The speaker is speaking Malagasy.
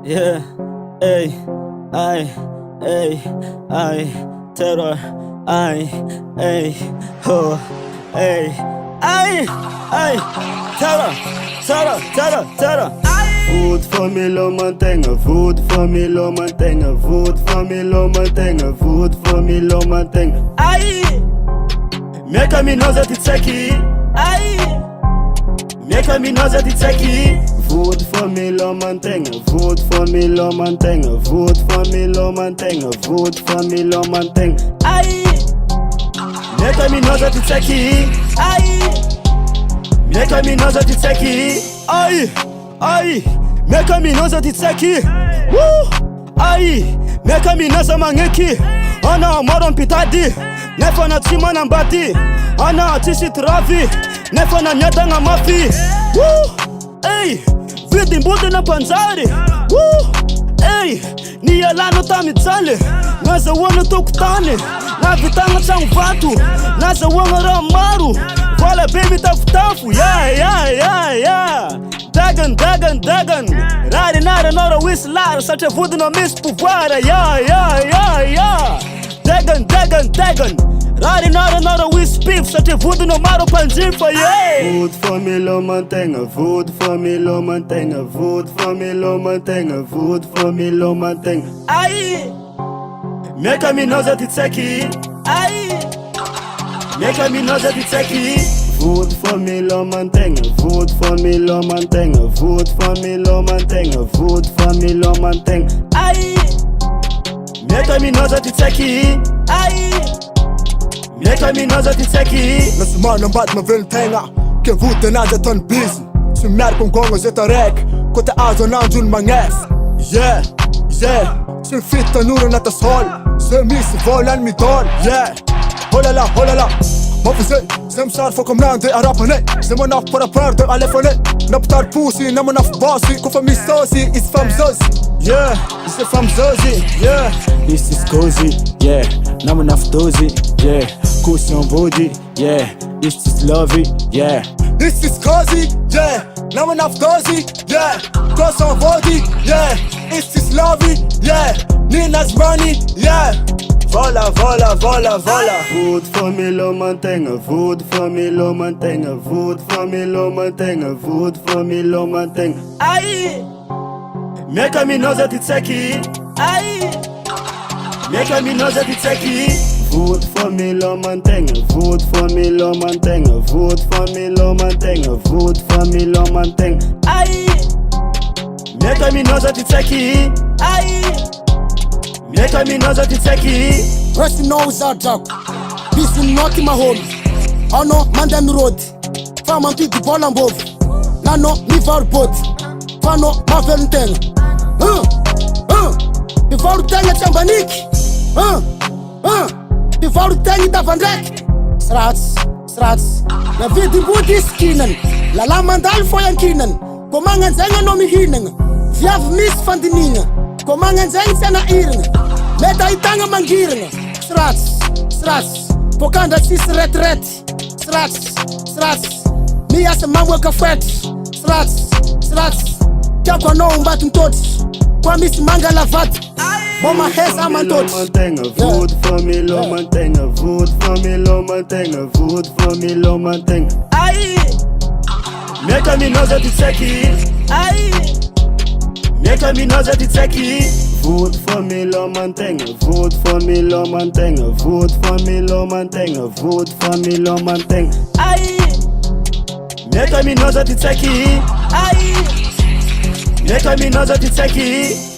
Yeah, ay, terror, ay, ho, ay, terror. Vote for me, lo mantenga. Vote for me, lo mantenga. Vote for me, lo mantenga. Vote for me, lo mantenga. Ay, Miaka minoza titsaki. ay, Miaka minoza titsaki. Vote for me, lo mantenga. Vote for me, lo mantenga. Vote for me, lo mantenga. Vote for me, lo mantenga. ay, Miaka minoza titsaki. ay, Miaka minoza titsaki. Ay, miaka minoza titsaki. Woo! Ay, miaka minoza mangeki. Ana moro mpitadi. Nefa na tima na mbati. Ana atishi travi. Nefa na nyata nga mafi. Woo! Ay, vidi mbuti na panzari. Woo! Ay, ni yalano tamitsale. Naza wana tokutane. Na vitanga changu vatu. Naza wana ramaru. Wala baby tafu. Yeah. Dagan. Riding out another whistle, such a voodoo no miss puvara. Yeah. Dagan. Riding out another whistle beef, such a voodoo no matter panjifa. Yeah. Vote for me, lo mantenga. Vote for me, lo mantenga. Vote for me, lo mantenga. Vote for me, lo mantenga. ay, Miaka minoza titsaki. ay, Miaka minoza titsaki. Vote for me, lo mantenga. Vote for me, lo mantenga. Vote for me, lo mantenga. Vote for me, lo mantenga. ay, Miaka minoza titsaki. ay, Miaka minoza titsaki. Nasimana mbat maveltenga ke vute nanja ton busy si merk om gongo zeta rek kote azo nanjun mangef yeah si fitta nuro na tas hol se misi volan mi don yeah holala mafise sem sar fokom nande arapane sem onaf para perde alefone naptar pusi namonaf basi ko fami sosi is fam zozi yeah is a fam zozi yeah this is cozy, yeah, namonaf dozy, yeah, cushion body, yeah, this is lovey, yeah. This is cozy, yeah. Now enough dozy, yeah. Cause on body, yeah. This is lovey, yeah. Nina's money, yeah. Vola. Vote for me, lo mantenga. Vote for me, lo mantenga. Vote for me, lo mantenga. Vote for me, lo mantenga. Ay, Miaka minoza titsaki. ay, Miaka minoza titsaki. Vote for me, lo mantenga. Vote for me, lo mantenga. Vote for me, lo mantenga. Vote for me, lo mantenga. ay, Miaka minoza titsaki. ay, Miaka minoza titsaki. Rest knows our job. This will not my home. Oh no, Mandam Road. Farm and people ball and both. Nano, me for both. Fano, my Valentine. Before telling Chambanik. Before telling the Van Rek. Strats. Na vidi budi skinnen. La la mandal for yan kinnen. Komangan zenga no mi hinnen. Viav mis van die ningen. Komangan zeng zijn na ieren. Met hij tangen mangieren. Strats. Pokandra sis ret. Strats. Mi as a man work a fret. Strats. Chakwa no umbatum tot. Kwa mis manga lavat. Mama hes aman tot. Vote for me, lo mantenga. Vote for me, lo mantenga. Vote for me, lo mantenga. ay, Miaka minoza titsaki. ay, Miaka minoza titsaki. Vote for me, lo mantenga. Vote for me, lo mantenga. Vote for me, lo mantenga. Vote for me, lo mantenga. ay, Miaka minoza titsaki. ay, Miaka minoza titsaki.